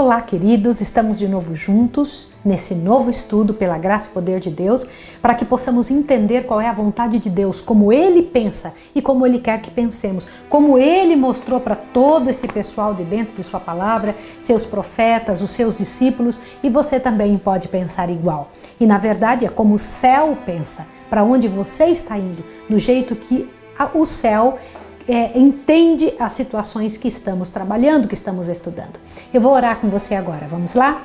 Olá, queridos, estamos de novo juntos nesse novo estudo pela graça e poder de Deus, para que possamos entender qual é a vontade de Deus, como Ele pensa e como Ele quer que pensemos, como Ele mostrou para todo esse pessoal de dentro de sua palavra, seus profetas, os seus discípulos, e você também pode pensar igual. E na verdade é como o céu pensa, para onde você está indo, do jeito que o céu entende as situações que estamos trabalhando, que estamos estudando. Eu vou orar com você agora, vamos lá?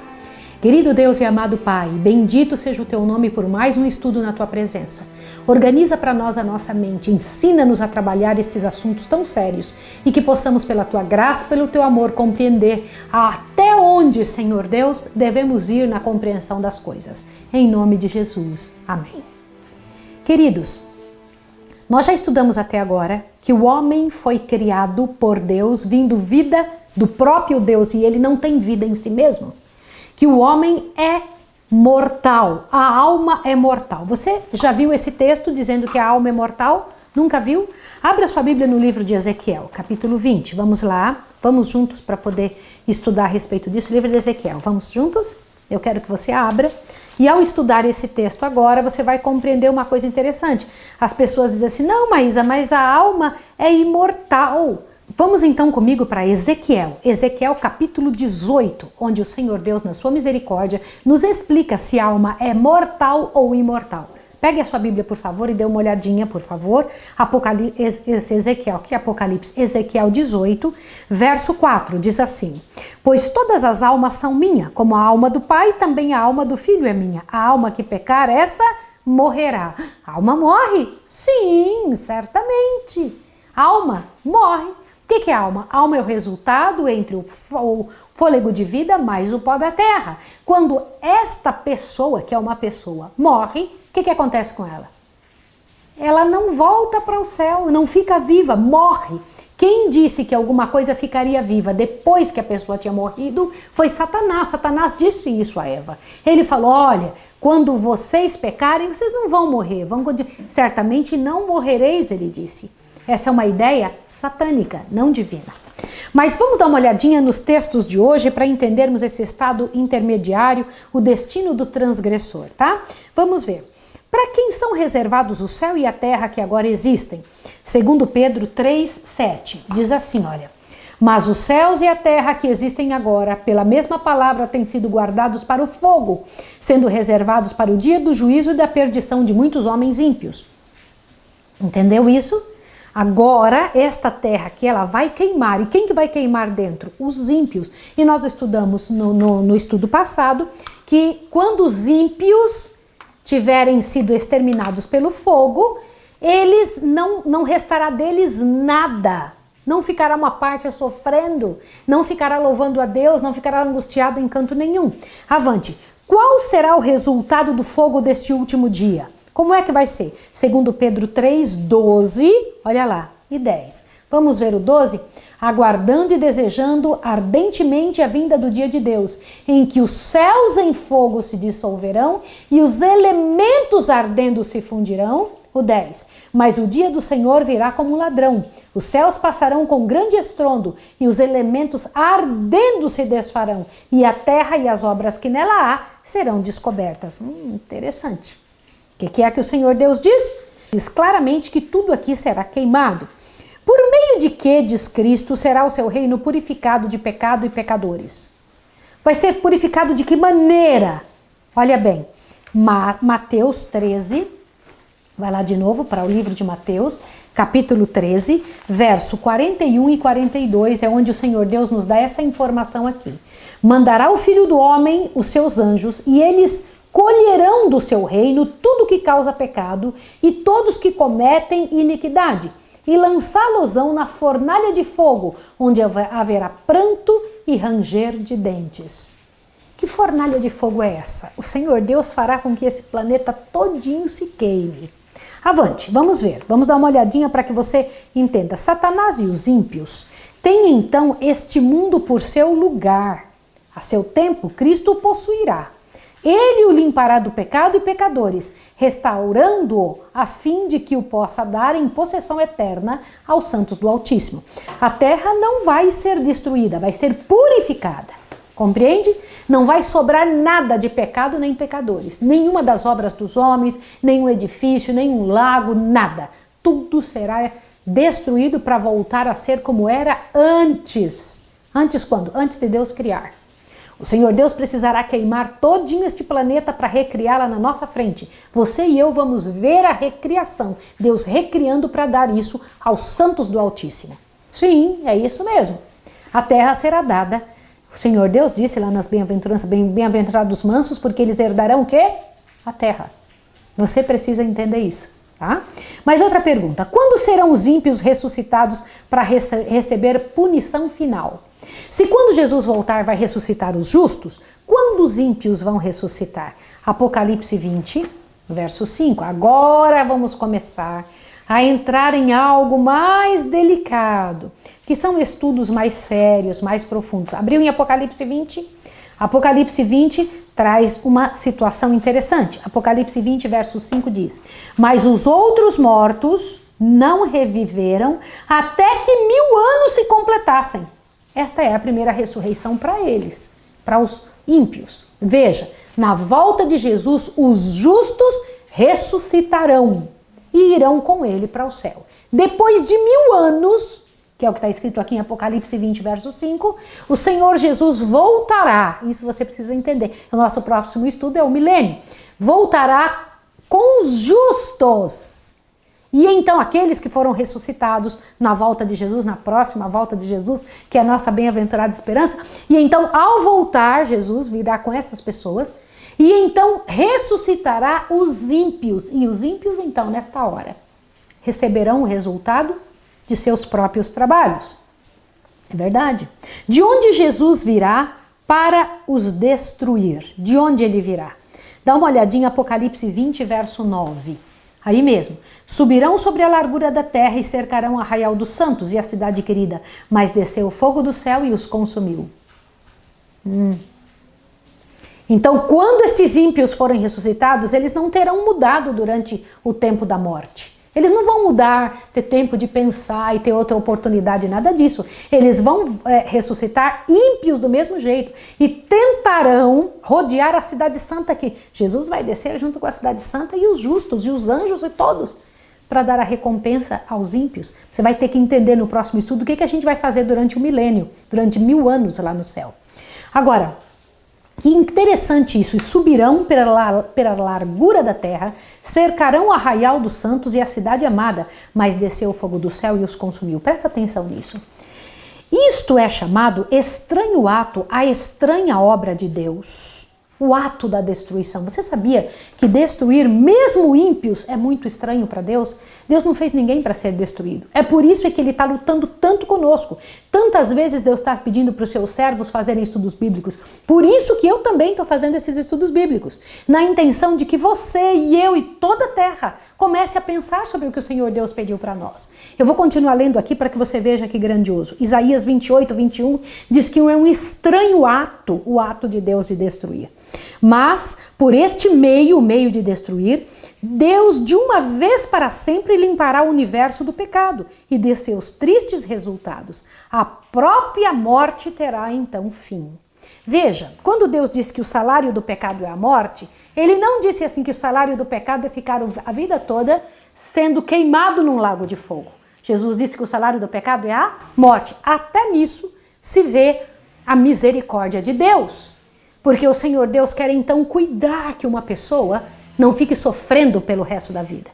Querido Deus e amado Pai, bendito seja o Teu nome por mais um estudo na Tua presença. Organiza para nós a nossa mente, ensina-nos a trabalhar estes assuntos tão sérios e que possamos, pela Tua graça, pelo Teu amor, compreender até onde, Senhor Deus, devemos ir na compreensão das coisas. Em nome de Jesus. Amém. Queridos, nós já estudamos até agora que o homem foi criado por Deus, vindo vida do próprio Deus, e ele não tem vida em si mesmo. Que o homem é mortal, a alma é mortal. Você já viu esse texto dizendo que a alma é mortal? Nunca viu? Abra sua Bíblia no livro de Ezequiel, capítulo 20. Vamos lá, vamos juntos para poder estudar a respeito disso. Livro de Ezequiel, vamos juntos? Eu quero que você abra. E ao estudar esse texto agora, você vai compreender uma coisa interessante. As pessoas dizem assim, não, Maísa, mas a alma é imortal. Vamos então comigo para Ezequiel. Ezequiel capítulo 18, onde o Senhor Deus, na sua misericórdia, nos explica se a alma é mortal ou imortal. Pegue a sua Bíblia, por favor, e dê uma olhadinha, por favor. Ezequiel, que é Apocalipse? Ezequiel 18, verso 4, diz assim: pois todas as almas são minha, como a alma do Pai, também a alma do Filho é minha. A alma que pecar, essa morrerá. A alma morre? Sim, certamente. A alma morre. O que é alma? Alma é o resultado entre o fôlego de vida mais o pó da terra. Quando esta pessoa, que é uma pessoa, morre, o que acontece com ela? Ela não volta para o céu, não fica viva, morre. Quem disse que alguma coisa ficaria viva depois que a pessoa tinha morrido foi Satanás. Satanás disse isso a Eva. Ele falou, olha, quando vocês pecarem, vocês não vão morrer. Certamente não morrereis, ele disse. Essa é uma ideia satânica, não divina. Mas vamos dar uma olhadinha nos textos de hoje para entendermos esse estado intermediário, o destino do transgressor, tá? Vamos ver. Para quem são reservados o céu e a terra que agora existem? Segundo Pedro 3:7, diz assim, olha: mas os céus e a terra que existem agora, pela mesma palavra, têm sido guardados para o fogo, sendo reservados para o dia do juízo e da perdição de muitos homens ímpios. Entendeu isso? Agora, esta terra aqui, ela vai queimar. E quem que vai queimar dentro? Os ímpios. E nós estudamos no estudo passado que quando os ímpios tiverem sido exterminados pelo fogo, eles não restará deles nada. Não ficará uma parte sofrendo, não ficará louvando a Deus, não ficará angustiado em canto nenhum. Avante. Qual será o resultado do fogo deste último dia? Como é que vai ser? Segundo Pedro 3, 12, olha lá, e 10. Vamos ver o 12? Aguardando e desejando ardentemente a vinda do dia de Deus, em que os céus em fogo se dissolverão e os elementos ardendo se fundirão. O 10. Mas o dia do Senhor virá como um ladrão. Os céus passarão com grande estrondo e os elementos ardendo se desfarão. E a terra e as obras que nela há serão descobertas. Interessante. O que é que o Senhor Deus diz? Diz claramente que tudo aqui será queimado. Por meio de que, diz Cristo, será o seu reino purificado de pecado e pecadores? Vai ser purificado de que maneira? Olha bem, Mateus 13, vai lá de novo para o livro de Mateus, capítulo 13, verso 41 e 42, é onde o Senhor Deus nos dá essa informação aqui. Mandará o Filho do Homem os seus anjos e eles colherão do seu reino tudo que causa pecado e todos que cometem iniquidade, e lançá-los-ão na fornalha de fogo, onde haverá pranto e ranger de dentes. Que fornalha de fogo é essa? O Senhor Deus fará com que esse planeta todinho se queime. Avante, vamos ver, vamos dar uma olhadinha para que você entenda. Satanás e os ímpios têm então este mundo por seu lugar. A seu tempo, Cristo o possuirá. Ele o limpará do pecado e pecadores, restaurando-o a fim de que o possa dar em possessão eterna aos santos do Altíssimo. A terra não vai ser destruída, vai ser purificada. Compreende? Não vai sobrar nada de pecado nem pecadores. Nenhuma das obras dos homens, nenhum edifício, nenhum lago, nada. Tudo será destruído para voltar a ser como era antes. Antes quando? Antes de Deus criar. O Senhor Deus precisará queimar todinho este planeta para recriá-la na nossa frente. Você e eu vamos ver a recriação. Deus recriando para dar isso aos santos do Altíssimo. Sim, é isso mesmo. A terra será dada. O Senhor Deus disse lá nas bem-aventuranças, bem-aventurados mansos, porque eles herdarão o quê? A terra. Você precisa entender isso, tá? Mas outra pergunta, quando serão os ímpios ressuscitados para receber punição final? Se quando Jesus voltar vai ressuscitar os justos, quando os ímpios vão ressuscitar? Apocalipse 20, verso 5. Agora vamos começar a entrar em algo mais delicado, que são estudos mais sérios, mais profundos. Abriu em Apocalipse 20? Apocalipse 20 traz uma situação interessante. Apocalipse 20, verso 5 diz: mas os outros mortos não reviveram até que 1000 anos se completassem. Esta é a primeira ressurreição para eles, para os ímpios. Veja, na volta de Jesus, os justos ressuscitarão e irão com ele para o céu. Depois de 1000 anos, que é o que está escrito aqui em Apocalipse 20, verso 5, o Senhor Jesus voltará, isso você precisa entender, o nosso próximo estudo é o milênio, voltará com os justos. E então aqueles que foram ressuscitados na volta de Jesus, na próxima volta de Jesus, que é a nossa bem-aventurada esperança, e então ao voltar, Jesus virá com essas pessoas, e então ressuscitará os ímpios, e os ímpios então nesta hora receberão o resultado de seus próprios trabalhos. É verdade. De onde Jesus virá para os destruir? De onde ele virá? Dá uma olhadinha em Apocalipse 20, verso 9. Aí mesmo. Subirão sobre a largura da terra e cercarão o arraial dos santos e a cidade querida, mas desceu o fogo do céu e os consumiu. Então, quando estes ímpios forem ressuscitados, eles não terão mudado durante o tempo da morte. Eles não vão mudar, ter tempo de pensar e ter outra oportunidade, nada disso. Eles vão ressuscitar ímpios do mesmo jeito e tentarão rodear a cidade santa que Jesus vai descer junto com a cidade santa e os justos e os anjos e todos para dar a recompensa aos ímpios. Você vai ter que entender no próximo estudo o que a gente vai fazer durante o milênio, durante 1000 anos lá no céu. Agora, que interessante isso, e subirão pela largura da terra, cercarão o arraial dos santos e a cidade amada, mas desceu o fogo do céu e os consumiu. Presta atenção nisso. Isto é chamado estranho ato, a estranha obra de Deus. O ato da destruição. Você sabia que destruir mesmo ímpios é muito estranho para Deus? Deus não fez ninguém para ser destruído. É por isso que ele está lutando tanto conosco. Tantas vezes Deus está pedindo para os seus servos fazerem estudos bíblicos. Por isso que eu também estou fazendo esses estudos bíblicos. Na intenção de que você e eu e toda a terra comece a pensar sobre o que o Senhor Deus pediu para nós. Eu vou continuar lendo aqui para que você veja que grandioso. Isaías 28, 21 diz que é um estranho ato, o ato de Deus de destruir. Mas, por este meio, o meio de destruir, Deus de uma vez para sempre limpará o universo do pecado e de seus tristes resultados. A própria morte terá então fim. Veja, quando Deus disse que o salário do pecado é a morte, ele não disse assim que o salário do pecado é ficar a vida toda sendo queimado num lago de fogo. Jesus disse que o salário do pecado é a morte. Até nisso se vê a misericórdia de Deus. Porque o Senhor Deus quer então cuidar que uma pessoa não fique sofrendo pelo resto da vida.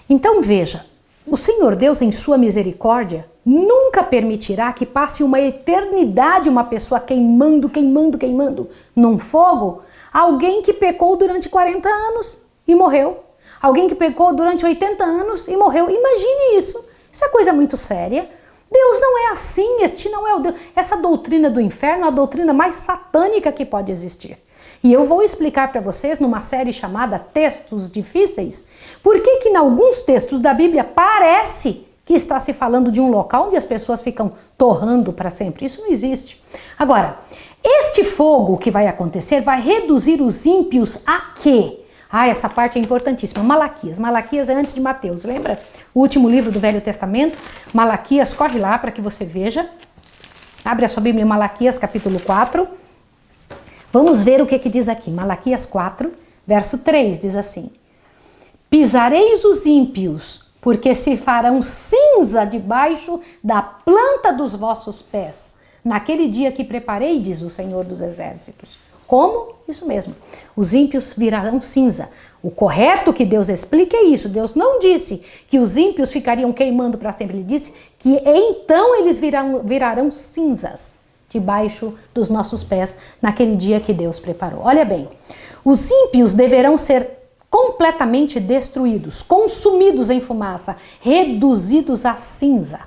Então veja, o Senhor Deus em sua misericórdia nunca permitirá que passe uma eternidade uma pessoa queimando num fogo, alguém que pecou durante 40 anos e morreu. Alguém que pecou durante 80 anos e morreu. Imagine isso. Isso é coisa muito séria. Deus não é assim, este não é o Deus. Essa doutrina do inferno é a doutrina mais satânica que pode existir. E eu vou explicar para vocês numa série chamada Textos Difíceis, por que em alguns textos da Bíblia parece que está se falando de um local onde as pessoas ficam torrando para sempre. Isso não existe. Agora, este fogo que vai acontecer vai reduzir os ímpios a quê? Essa parte é importantíssima. Malaquias. Malaquias é antes de Mateus, lembra? O último livro do Velho Testamento. Malaquias, corre lá para que você veja. Abre a sua Bíblia em Malaquias, capítulo 4. Vamos ver o que diz aqui. Malaquias 4, verso 3, diz assim: pisareis os ímpios, porque se farão cinza debaixo da planta dos vossos pés, naquele dia que preparei, diz o Senhor dos Exércitos. Como? Isso mesmo. Os ímpios virarão cinza. O correto que Deus explica é isso. Deus não disse que os ímpios ficariam queimando para sempre. Ele disse que então eles virarão cinzas debaixo dos nossos pés naquele dia que Deus preparou. Olha bem, os ímpios deverão ser completamente destruídos, consumidos em fumaça, reduzidos a cinza.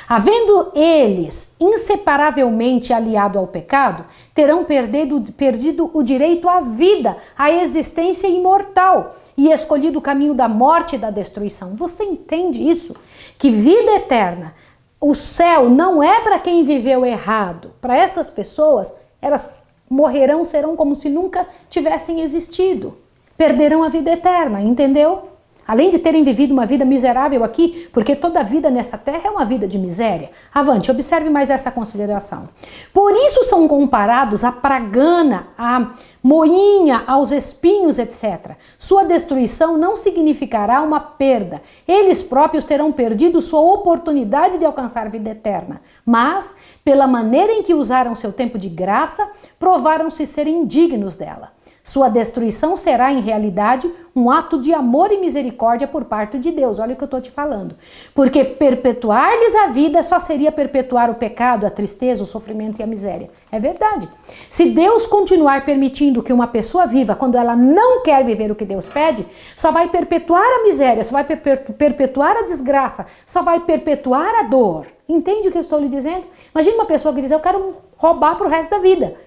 Havendo eles inseparavelmente aliado ao pecado, terão perdido o direito à vida, à existência imortal e escolhido o caminho da morte e da destruição. Você entende isso? Que vida eterna, o céu não é para quem viveu errado. Para estas pessoas, elas morrerão, serão como se nunca tivessem existido. Perderão a vida eterna, entendeu? Além de terem vivido uma vida miserável aqui, porque toda vida nessa terra é uma vida de miséria. Avante, observe mais essa consideração. Por isso são comparados à pragana, à moinha, aos espinhos, etc. Sua destruição não significará uma perda. Eles próprios terão perdido sua oportunidade de alcançar vida eterna. Mas, pela maneira em que usaram seu tempo de graça, provaram-se serem dignos dela. Sua destruição será, em realidade, um ato de amor e misericórdia por parte de Deus. Olha o que eu estou te falando. Porque perpetuar-lhes a vida só seria perpetuar o pecado, a tristeza, o sofrimento e a miséria. É verdade. Se Deus continuar permitindo que uma pessoa viva quando ela não quer viver o que Deus pede, só vai perpetuar a miséria, só vai perpetuar a desgraça, só vai perpetuar a dor. Entende o que eu estou lhe dizendo? Imagina uma pessoa que diz, eu quero roubar para o resto da vida.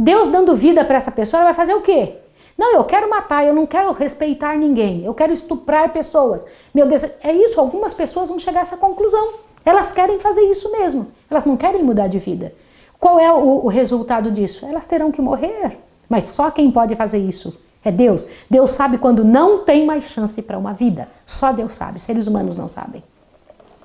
Deus dando vida para essa pessoa, ela vai fazer o quê? Não, eu quero matar, eu não quero respeitar ninguém, eu quero estuprar pessoas. Meu Deus, é isso, algumas pessoas vão chegar a essa conclusão. Elas querem fazer isso mesmo, elas não querem mudar de vida. Qual é o resultado disso? Elas terão que morrer, mas só quem pode fazer isso é Deus. Deus sabe quando não tem mais chance para uma vida, só Deus sabe, seres humanos não sabem.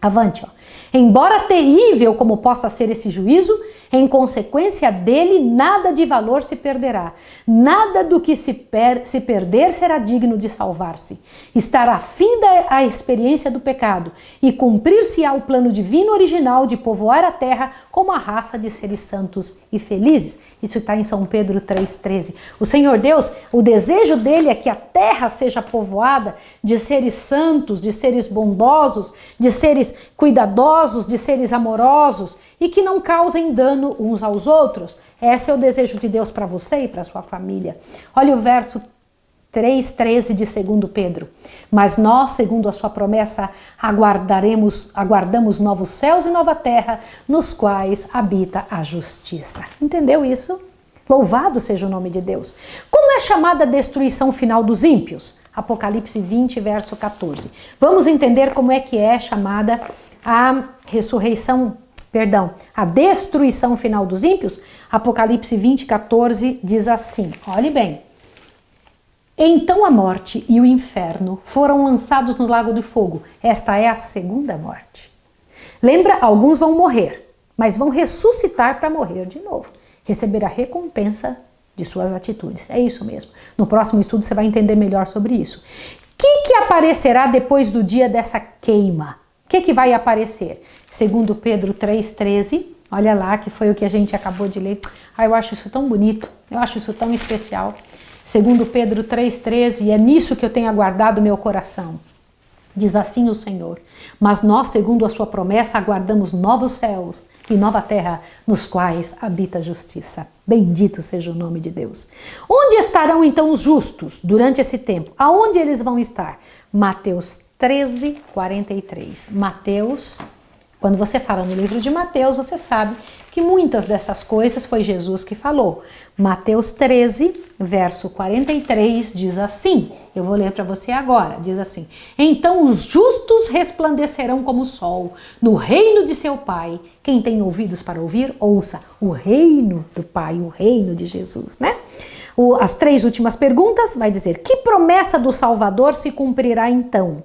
Avante, ó. Embora terrível como possa ser esse juízo, em consequência dele nada de valor se perderá. Nada do que se perder será digno de salvar-se. Estará finda a experiência do pecado e cumprir-se-á o plano divino original de povoar a terra como a raça de seres santos e felizes. Isso está em São Pedro 3,13. O Senhor Deus, o desejo dele é que a terra seja povoada de seres santos, de seres bondosos, de seres cuidadosos, de seres amorosos e que não causem dano uns aos outros. Esse é o desejo de Deus para você e para sua família. Olha o verso 3,13 de 2 Pedro. Mas nós, segundo a sua promessa, aguardamos novos céus e nova terra, nos quais habita a justiça. Entendeu isso? Louvado seja o nome de Deus. Como é chamada a destruição final dos ímpios? Apocalipse 20, verso 14. Vamos entender como é que é chamada a a destruição final dos ímpios? Apocalipse 20, 14 diz assim, olhe bem. Então a morte e o inferno foram lançados no lago de fogo. Esta é a segunda morte. Lembra, alguns vão morrer, mas vão ressuscitar para morrer de novo. Receber a recompensa de suas atitudes. É isso mesmo. No próximo estudo você vai entender melhor sobre isso. O que aparecerá depois do dia dessa queima? O que vai aparecer? Segundo Pedro 3,13, olha lá, que foi o que a gente acabou de ler. Eu acho isso tão bonito, eu acho isso tão especial. Segundo Pedro 3,13, e é nisso que eu tenho aguardado meu coração. Diz assim o Senhor, mas nós, segundo a sua promessa, aguardamos novos céus e nova terra, nos quais habita a justiça. Bendito seja o nome de Deus. Onde estarão então os justos durante esse tempo? Aonde eles vão estar? Mateus 13, 43. Mateus, quando você fala no livro de Mateus, você sabe que muitas dessas coisas foi Jesus que falou. Mateus 13, verso 43 diz assim, eu vou ler para você agora, diz assim, então os justos resplandecerão como o sol no reino de seu Pai. Quem tem ouvidos para ouvir, ouça. O reino do Pai, o reino de Jesus, né? As três últimas perguntas vai dizer, que promessa do Salvador se cumprirá então?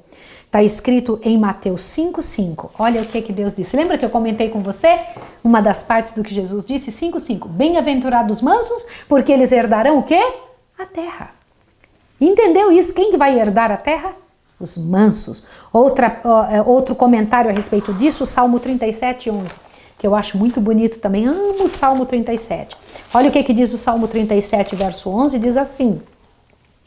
Está escrito em Mateus 5,5. Olha o que Deus disse. Lembra que eu comentei com você uma das partes do que Jesus disse? 5,5. Bem-aventurados mansos, porque eles herdarão o quê? A terra. Entendeu isso? Quem que vai herdar a terra? Os mansos. Outro comentário a respeito disso, o Salmo 37,11, que eu acho muito bonito também. Amo o Salmo 37. Olha o que diz o Salmo 37, verso 11, diz assim.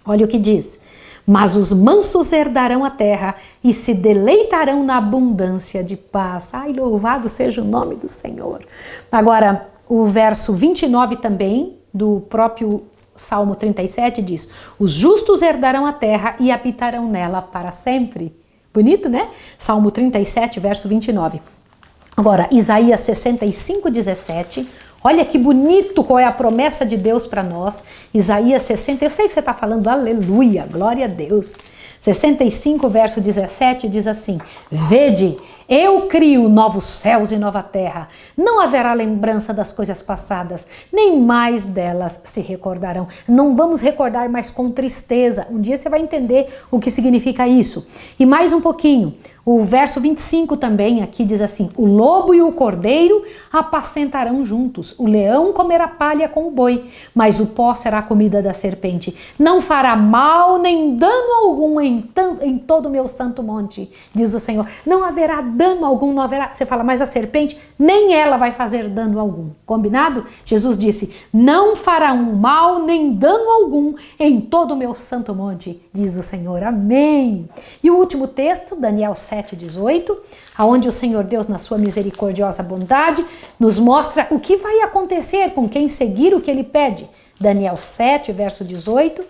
Olha o que diz. Mas os mansos herdarão a terra e se deleitarão na abundância de paz. Ai, louvado seja o nome do Senhor. Agora, o verso 29 também, do próprio Salmo 37 diz, os justos herdarão a terra e habitarão nela para sempre. Bonito, né? Salmo 37, verso 29. Agora, Isaías 65, 17. Olha que bonito qual é a promessa de Deus para nós. Isaías 60, eu sei que você está falando aleluia, glória a Deus. 65, verso 17 diz assim, vede, eu crio novos céus e nova terra. Não haverá lembrança das coisas passadas, nem mais delas se recordarão. Não vamos recordar mais com tristeza. Um dia você vai entender o que significa isso. E mais um pouquinho. O verso 25 também aqui diz assim, o lobo e o cordeiro apacentarão juntos, o leão comerá palha com o boi, mas o pó será a comida da serpente. Não fará mal nem dano algum em todo o meu santo monte, diz o Senhor. Não haverá dano algum, não haverá. Você fala, mas a serpente, nem ela vai fazer dano algum. Combinado? Jesus disse, não fará um mal nem dano algum em todo o meu santo monte, diz o Senhor. Amém. E o último texto, Daniel 7:18, aonde o Senhor Deus, na sua misericordiosa bondade, nos mostra o que vai acontecer com quem seguir o que ele pede. Daniel 7, verso 18.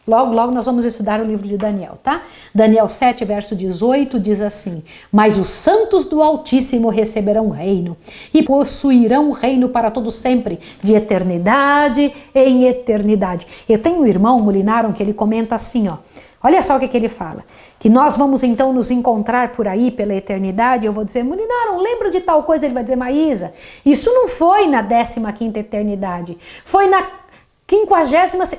Logo nós vamos estudar o livro de Daniel, tá? Daniel 7, verso 18 diz assim, mas os santos do Altíssimo receberão o reino e possuirão o reino para todo sempre, de eternidade em eternidade. Eu tenho um irmão, Molinaron, que ele comenta assim, ó. Olha só o que ele fala, que nós vamos então nos encontrar por aí pela eternidade. Eu vou dizer, Molinaron, lembra de tal coisa? Ele vai dizer, Maísa, isso não foi na 15ª eternidade, foi na 50ª,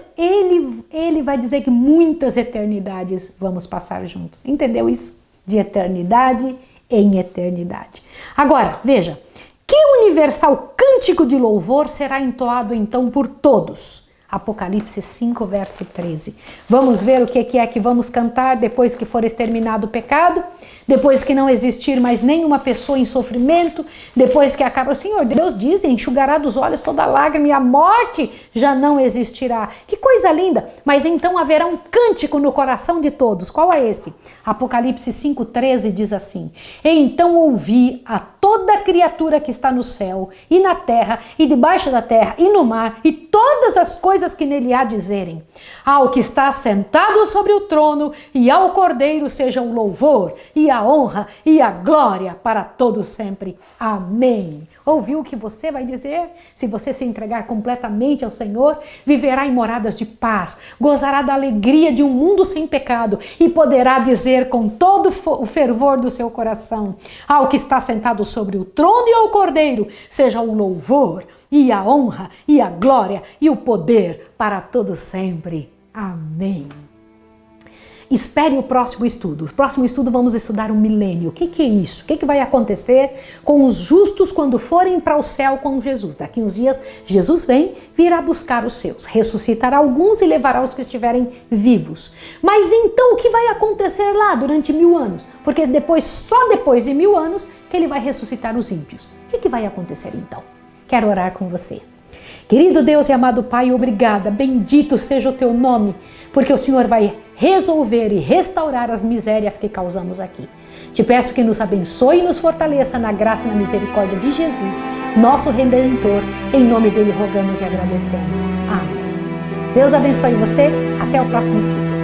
ele vai dizer que muitas eternidades vamos passar juntos. Entendeu isso? De eternidade em eternidade. Agora, veja, que universal cântico de louvor será entoado então por todos? Apocalipse 5, verso 13. Vamos ver o que é que vamos cantar depois que for exterminado o pecado, depois que não existir mais nenhuma pessoa em sofrimento, depois que acaba. O Senhor Deus diz, enxugará dos olhos toda lágrima e a morte já não existirá. Que coisa linda! Mas então haverá um cântico no coração de todos. Qual é esse? Apocalipse 5, 13 diz assim, então ouvi a toda criatura que está no céu e na terra e debaixo da terra e no mar e todas as coisas que nele há dizerem, ao que está sentado sobre o trono e ao Cordeiro seja o louvor e a honra e a glória para todos sempre. Amém. Ouviu o que você vai dizer? Se você se entregar completamente ao Senhor, viverá em moradas de paz, gozará da alegria de um mundo sem pecado e poderá dizer com todo o fervor do seu coração, ao que está sentado sobre o trono e ao Cordeiro seja o louvor e a honra e a glória e o poder para todo sempre. Amém. Espere o próximo estudo. No próximo estudo vamos estudar o milênio. O que é isso? O que vai acontecer com os justos quando forem para o céu com Jesus? Daqui uns dias, Jesus vem, virá buscar os seus, ressuscitará alguns e levará os que estiverem vivos. Mas então o que vai acontecer lá durante 1000 anos? Porque só depois de 1000 anos que ele vai ressuscitar os ímpios. O que vai acontecer então? Quero orar com você. Querido Deus e amado Pai, obrigada, bendito seja o teu nome, porque o Senhor vai resolver e restaurar as misérias que causamos aqui. Te peço que nos abençoe e nos fortaleça na graça e na misericórdia de Jesus, nosso Redentor. Em nome dele rogamos e agradecemos. Amém. Deus abençoe você. Até o próximo estudo.